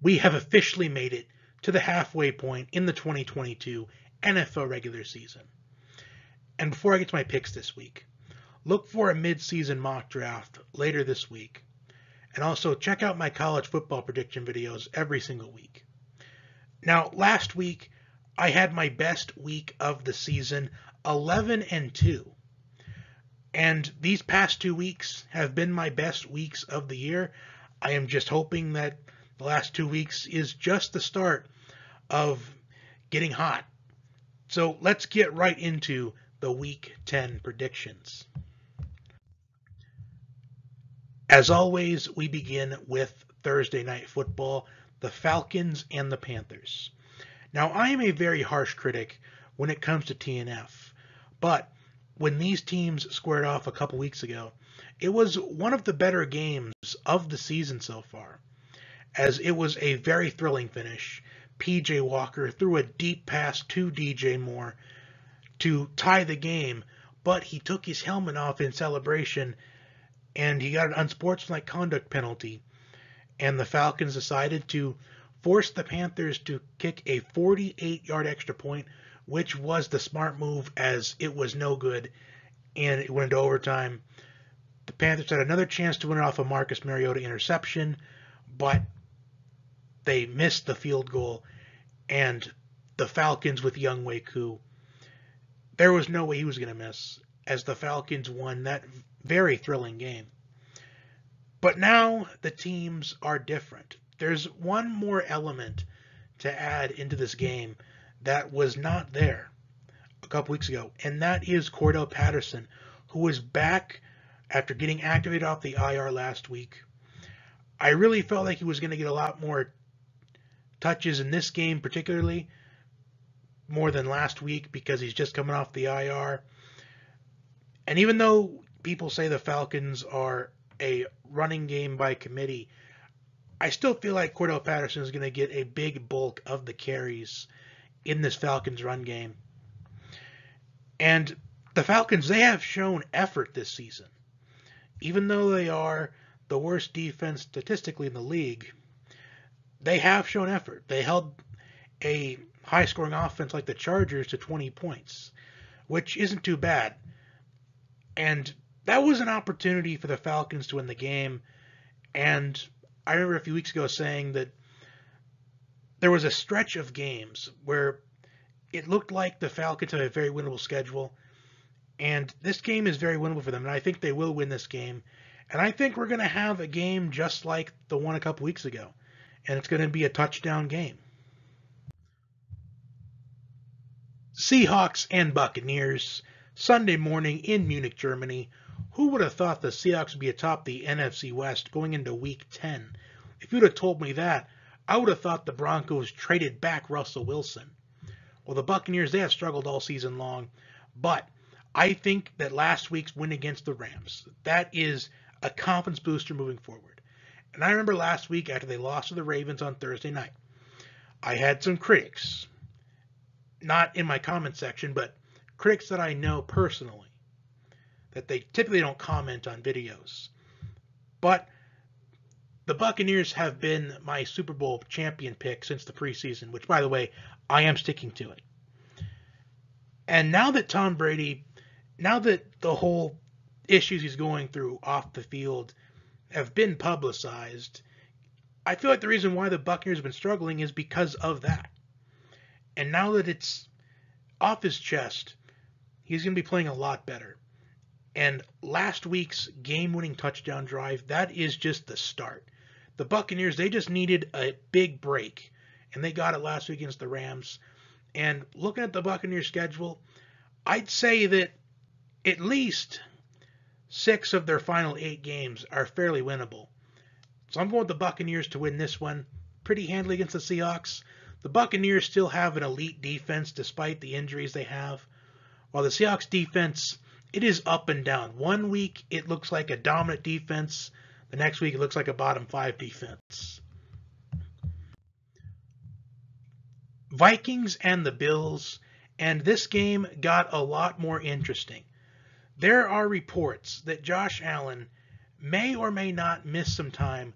We have officially made it to the halfway point in the 2022 NFL regular season. And before I get to my picks this week, look for a mid-season mock draft later this week. And also check out my college football prediction videos every single week. Now, last week, I had my best week of the season, 11-2. And these past 2 weeks have been my best weeks of the year. I am just hoping that the last 2 weeks is just the start of getting hot. So let's get right into the Week 10 predictions. As always, we begin with Thursday Night Football, the Falcons and the Panthers. Now, I am a very harsh critic when it comes to TNF, but when these teams squared off a couple weeks ago, it was one of the better games of the season so far, as it was a very thrilling finish. P.J. Walker threw a deep pass to DJ Moore to tie the game, but he took his helmet off in celebration, and he got an unsportsmanlike conduct penalty, and the Falcons decided to force the Panthers to kick a 48-yard extra point, which was the smart move as it was no good, and it went into overtime. The Panthers had another chance to win it off a Marcus Mariota interception, but they missed the field goal, and the Falcons with Younghoe Koo, there was no way he was going to miss, as the Falcons won that very thrilling game. But now the teams are different. There's one more element to add into this game that was not there a couple weeks ago, and that is Cordell Patterson, who is back after getting activated off the IR last week. I really felt like he was going to get a lot more touches in this game, particularly more than last week, because he's just coming off the IR. And even though people say the Falcons are a running game by committee, I still feel like Cordell Patterson is going to get a big bulk of the carries in this Falcons run game. And the Falcons, they have shown effort this season. Even though they are the worst defense statistically in the league, they have shown effort. They held a high-scoring offense like the Chargers to 20 points, which isn't too bad. And that was an opportunity for the Falcons to win the game. And I remember a few weeks ago saying that there was a stretch of games where it looked like the Falcons have a very winnable schedule. And this game is very winnable for them. And I think they will win this game. And I think we're going to have a game just like the one a couple weeks ago. And it's going to be a touchdown game. Seahawks and Buccaneers, Sunday morning in Munich, Germany. Who would have thought the Seahawks would be atop the NFC West going into Week 10? If you'd have told me that, I would have thought the Broncos traded back Russell Wilson. Well, the Buccaneers, they have struggled all season long, but I think that last week's win against the Rams, that is a confidence booster moving forward. And I remember last week after they lost to the Ravens on Thursday night, I had some critics, not in my comment section, but critics that I know personally, that they typically don't comment on videos. But the Buccaneers have been my Super Bowl champion pick since the preseason, which, by the way, I am sticking to it. And now that Tom Brady, now that the whole issues he's going through off the field have been publicized, I feel like the reason why the Buccaneers have been struggling is because of that. And now that it's off his chest, he's going to be playing a lot better. And last week's game-winning touchdown drive, that is just the start. The Buccaneers, they just needed a big break, and they got it last week against the Rams. And looking at the Buccaneers' schedule, I'd say that at least 6 of their final 8 games are fairly winnable. So I'm going with the Buccaneers to win this one pretty handily against the Seahawks. The Buccaneers still have an elite defense despite the injuries they have, while the Seahawks defense, it is up and down. One week it looks like a dominant defense. The next week it looks like a bottom 5 defense. Vikings and the Bills, and this game got a lot more interesting. There are reports that Josh Allen may or may not miss some time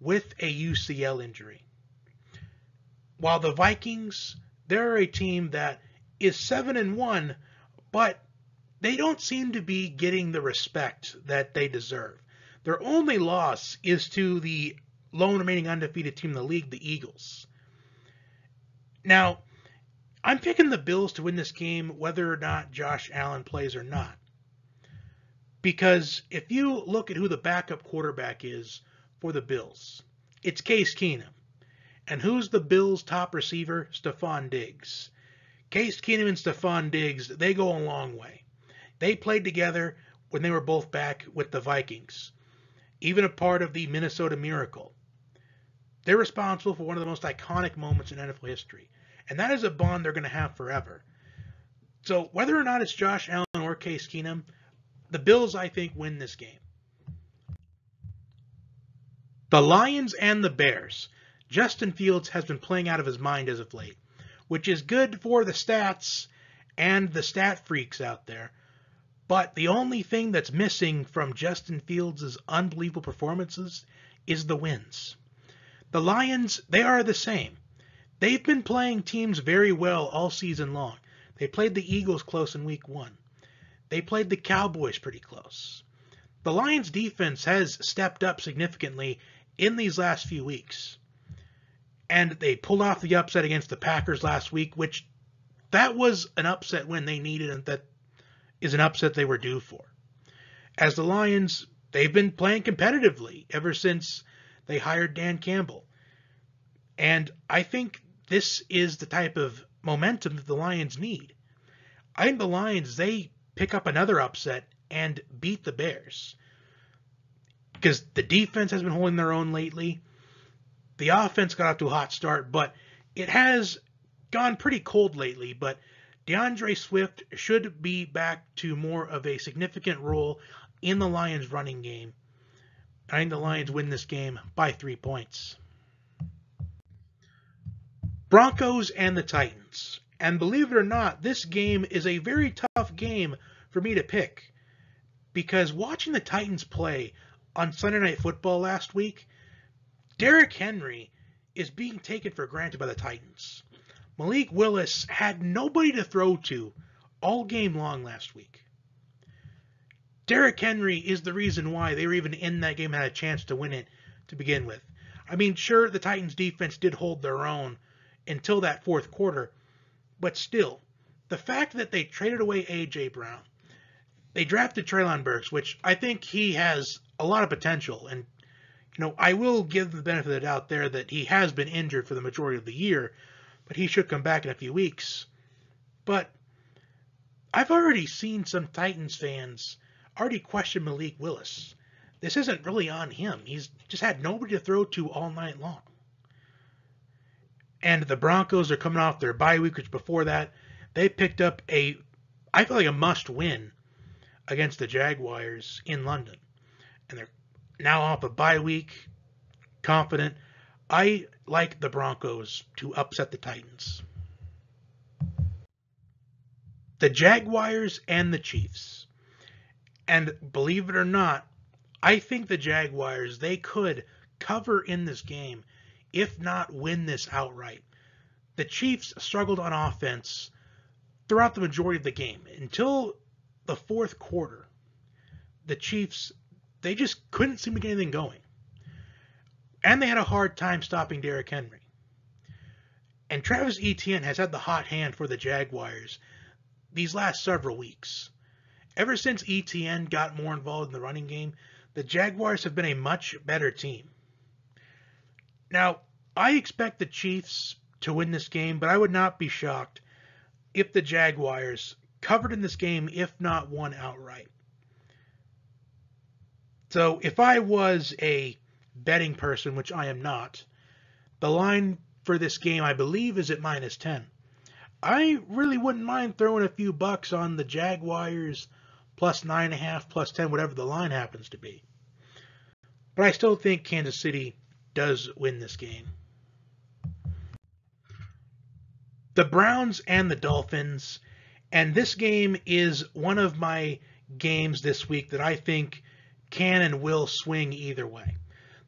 with a UCL injury. while the Vikings, they're a team that is 7-1, but they don't seem to be getting the respect that they deserve. Their only loss is to the lone remaining undefeated team in the league, the Eagles. Now, I'm picking the Bills to win this game whether or not Josh Allen plays or not. Because if you look at who the backup quarterback is for the Bills, it's Case Keenum. And who's the Bills' top receiver? Stephon Diggs. Case Keenum and Stephon Diggs, they go a long way. They played together when they were both back with the Vikings, even a part of the Minnesota Miracle. They're responsible for one of the most iconic moments in NFL history. And that is a bond they're going to have forever. So whether or not it's Josh Allen or Case Keenum, the Bills, I think, win this game. The Lions and the Bears. Justin Fields has been playing out of his mind as of late, which is good for the stats and the stat freaks out there. But the only thing that's missing from Justin Fields' unbelievable performances is the wins. The Lions, they are the same. They've been playing teams very well all season long. They played the Eagles close in week 1. They played the Cowboys pretty close. The Lions defense has stepped up significantly in these last few weeks. And they pulled off the upset against the Packers last week, which that was an upset win they needed, and that is an upset they were due for. As the Lions, they've been playing competitively ever since they hired Dan Campbell. And I think this is the type of momentum that the Lions need. I think the Lions, they pick up another upset and beat the Bears. Because the defense has been holding their own lately. The offense got off to a hot start, but it has gone pretty cold lately. But DeAndre Swift should be back to more of a significant role in the Lions' running game. I think the Lions win this game by 3 points. Broncos and the Titans. And believe it or not, this game is a very tough game for me to pick. Because watching the Titans play on Sunday Night Football last week, Derrick Henry is being taken for granted by the Titans. Malik Willis had nobody to throw to all game long last week. Derrick Henry is the reason why they were even in that game and had a chance to win it to begin with. I mean, sure, the Titans defense did hold their own until that fourth quarter, but still, the fact that they traded away A.J. Brown, they drafted Treylon Burks, which I think he has a lot of potential, and I will give the benefit of the doubt there that he has been injured for the majority of the year, but he should come back in a few weeks. But I've already seen some Titans fans already question Malik Willis. This isn't really on him. He's just had nobody to throw to all night long. And the Broncos are coming off their bye week, which before that, they picked up I feel like a must-win against the Jaguars in London. And they're now off a bye week, confident. I like the Broncos to upset the Titans. The Jaguars and the Chiefs. And believe it or not, I think the Jaguars, they could cover in this game, if not win this outright. The Chiefs struggled on offense throughout the majority of the game. Until the fourth quarter, the Chiefs, they just couldn't seem to get anything going. And they had a hard time stopping Derrick Henry. And Travis Etienne has had the hot hand for the Jaguars these last several weeks. Ever since Etienne got more involved in the running game, the Jaguars have been a much better team. Now, I expect the Chiefs to win this game, but I would not be shocked if the Jaguars covered in this game, if not won outright. So if I was a betting person, which I am not, the line for this game, I believe, is at -10. I really wouldn't mind throwing a few bucks on the Jaguars plus 9.5, plus 10, whatever the line happens to be. But I still think Kansas City does win this game. The Browns and the Dolphins, and this game is one of my games this week that I think can and will swing either way.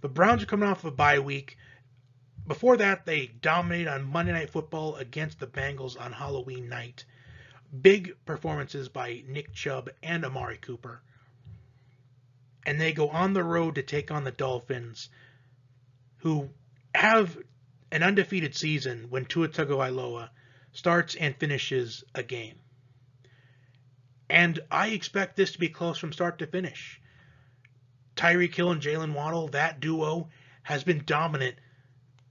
The Browns are coming off of a bye week. Before that, they dominated on Monday Night Football against the Bengals on Halloween night. Big performances by Nick Chubb and Amari Cooper. And they go on the road to take on the Dolphins, who have an undefeated season when Tua Tagovailoa starts and finishes a game. And I expect this to be close from start to finish. Tyreek Hill and Jalen Waddle, that duo, has been dominant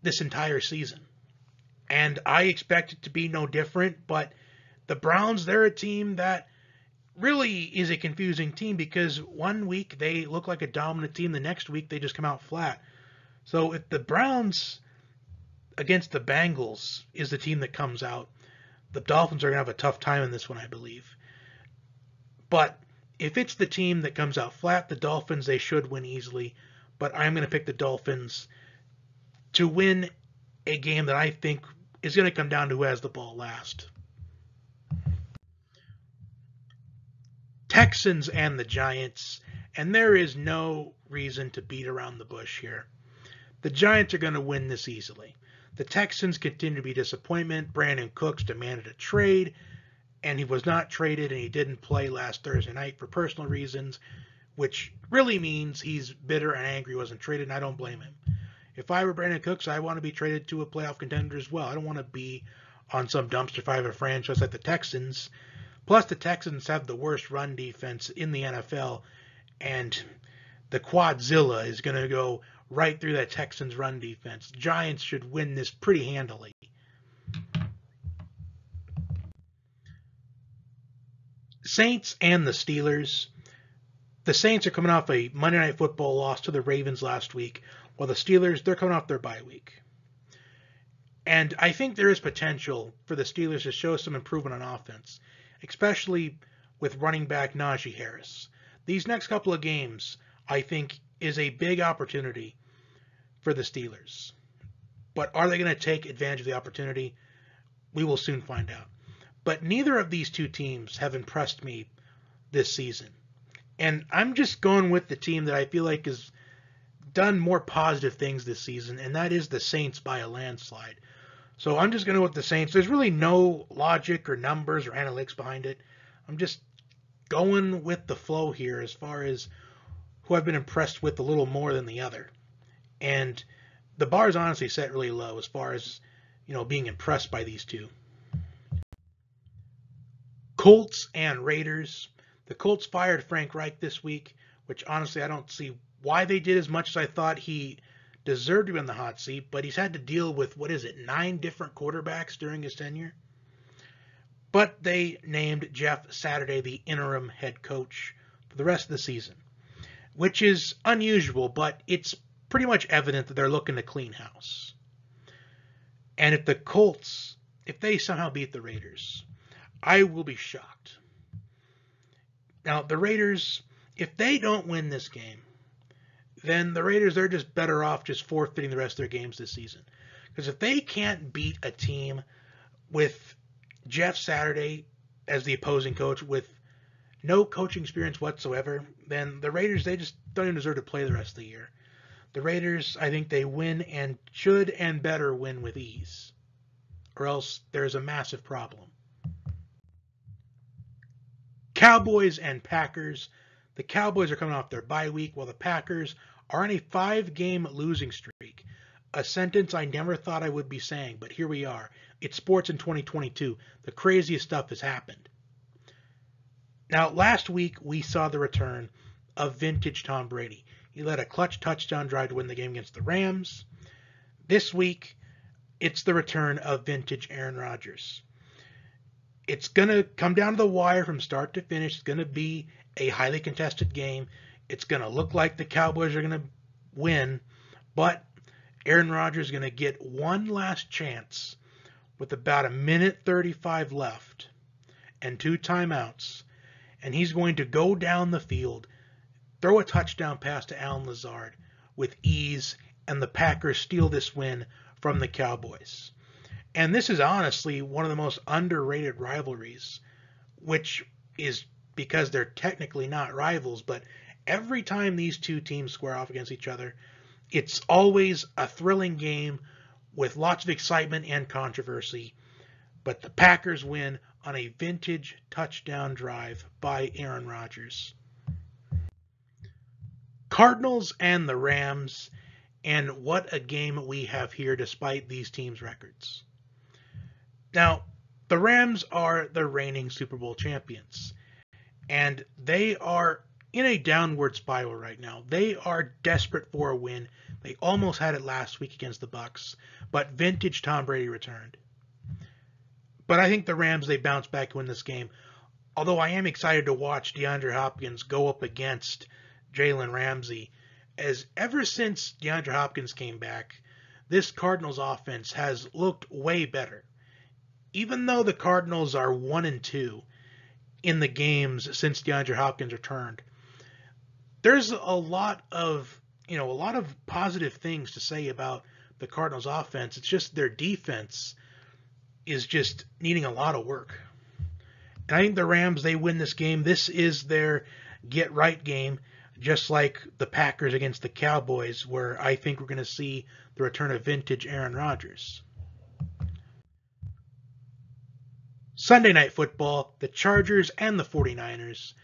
this entire season. And I expect it to be no different, but the Browns, they're a team that really is a confusing team because one week they look like a dominant team, the next week they just come out flat. So if the Browns against the Bengals is the team that comes out, the Dolphins are going to have a tough time in this one, I believe. But if it's the team that comes out flat, the Dolphins, they should win easily. But I'm going to pick the Dolphins to win a game that I think is going to come down to who has the ball last. Texans and the Giants, and there is no reason to beat around the bush here. The Giants are going to win this easily. The Texans continue to be a disappointment. Brandon Cooks demanded a trade, and he was not traded, and he didn't play last Thursday night for personal reasons, which really means he's bitter and angry he wasn't traded, and I don't blame him. If I were Brandon Cooks, I want to be traded to a playoff contender as well. I don't want to be on some dumpster fire of a franchise like the Texans. Plus, the Texans have the worst run defense in the NFL, and the Quadzilla is going to go right through that Texans run defense. Giants should win this pretty handily. Saints and the Steelers. The Saints are coming off a Monday Night Football loss to the Ravens last week, while the Steelers, they're coming off their bye week. And I think there is potential for the Steelers to show some improvement on offense, especially with running back Najee Harris. These next couple of games, I think, is a big opportunity for the Steelers. But are they going to take advantage of the opportunity? We will soon find out. But neither of these two teams have impressed me this season. And I'm just going with the team that I feel like has done more positive things this season, and that is the Saints by a landslide. So I'm just going to go with the Saints. There's really no logic or numbers or analytics behind it. I'm just going with the flow here as far as who I've been impressed with a little more than the other. And the bar is honestly set really low as far as, being impressed by these two. Colts and Raiders. The Colts fired Frank Reich this week, which honestly I don't see why they did as much as I thought he deserved to be in the hot seat, but he's had to deal with, 9 different quarterbacks during his tenure. But they named Jeff Saturday the interim head coach for the rest of the season, which is unusual, but it's pretty much evident that they're looking to clean house. And if the Colts, if they somehow beat the Raiders, I will be shocked. Now, the Raiders, if they don't win this game, then the Raiders, they're just better off just forfeiting the rest of their games this season. Because if they can't beat a team with Jeff Saturday as the opposing coach with no coaching experience whatsoever, then the Raiders, they just don't even deserve to play the rest of the year. The Raiders, I think they win and should and better win with ease, or else there's a massive problem. Cowboys and Packers. The Cowboys are coming off their bye week, while the Packers are on a 5-game losing streak. A sentence I never thought I would be saying, but here we are. It's sports in 2022. The craziest stuff has happened. Now, last week we saw the return of vintage Tom Brady. He led a clutch touchdown drive to win the game against the Rams. This week, it's the return of vintage Aaron Rodgers. It's going to come down to the wire from start to finish. It's going to be a highly contested game. It's going to look like the Cowboys are going to win, but Aaron Rodgers is going to get one last chance with about 1:35 left and 2 timeouts, and he's going to go down the field, throw a touchdown pass to Allen Lazard with ease, and the Packers steal this win from the Cowboys. And this is honestly one of the most underrated rivalries, which is because they're technically not rivals, but every time these two teams square off against each other, it's always a thrilling game with lots of excitement and controversy, but the Packers win on a vintage touchdown drive by Aaron Rodgers. Cardinals and the Rams, and what a game we have here despite these teams' records. Now, the Rams are the reigning Super Bowl champions, and they are in a downward spiral right now. They are desperate for a win. They almost had it last week against the Bucs, but vintage Tom Brady returned. But I think the Rams, they bounce back and win this game. Although I am excited to watch DeAndre Hopkins go up against Jalen Ramsey, as ever since DeAndre Hopkins came back, this Cardinals offense has looked way better. Even though the Cardinals are 1-2 in the games since DeAndre Hopkins returned, there's a lot of positive things to say about the Cardinals offense. It's just their defense is just needing a lot of work. And I think the Rams, they win this game. This is their get-right game, just like the Packers against the Cowboys, where I think we're going to see the return of vintage Aaron Rodgers. Sunday Night Football, the Chargers and the 49ers.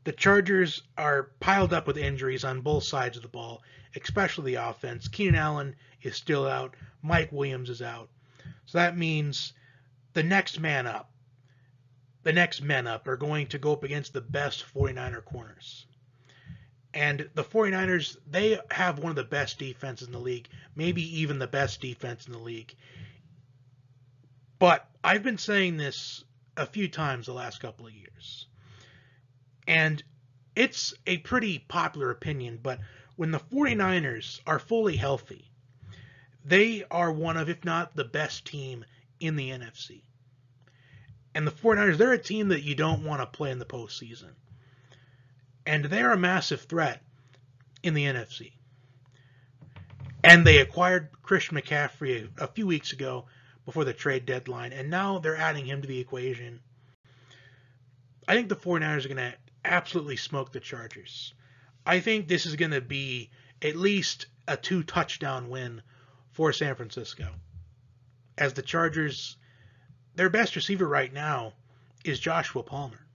The Chargers are piled up with injuries on both sides of the ball, especially the offense. Keenan Allen is still out. Mike Williams is out. So that means the next men up are going to go up against the best 49er corners. And the 49ers, they have one of the best defenses in the league, maybe even the best defense in the league. But I've been saying this a few times the last couple of years. And it's a pretty popular opinion, but when the 49ers are fully healthy, they are one of, if not the best team in the NFC. And the 49ers, they're a team that you don't want to play in the postseason. And they're a massive threat in the NFC. And they acquired Christian McCaffrey a few weeks ago before the trade deadline, and now they're adding him to the equation. I think the 49ers are going to absolutely smoke the Chargers. I think this is going to be at least a 2-touchdown win for San Francisco. As the Chargers, their best receiver right now is Joshua Palmer.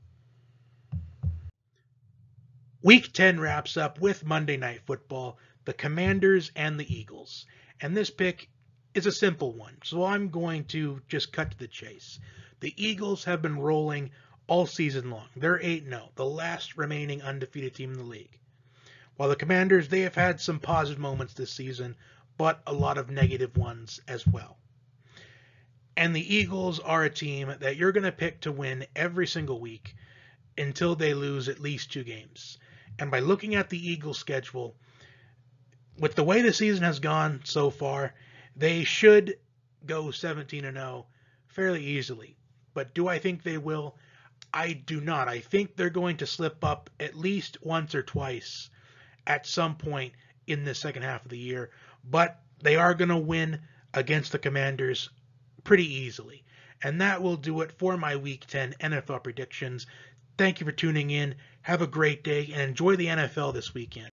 Week 10 wraps up with Monday Night Football, the Commanders and the Eagles. And this pick is a simple one, so I'm going to just cut to the chase. The Eagles have been rolling all season long. They're 8-0, the last remaining undefeated team in the league. While the Commanders, they have had some positive moments this season, but a lot of negative ones as well. And the Eagles are a team that you're going to pick to win every single week until they lose at least 2 games. And by looking at the Eagles' schedule, with the way the season has gone so far, they should go 17-0 fairly easily. But do I think they will? I do not. I think they're going to slip up at least once or twice at some point in the second half of the year. But they are going to win against the Commanders pretty easily. And that will do it for my Week 10 NFL predictions. Thank you for tuning in. Have a great day and enjoy the NFL this weekend.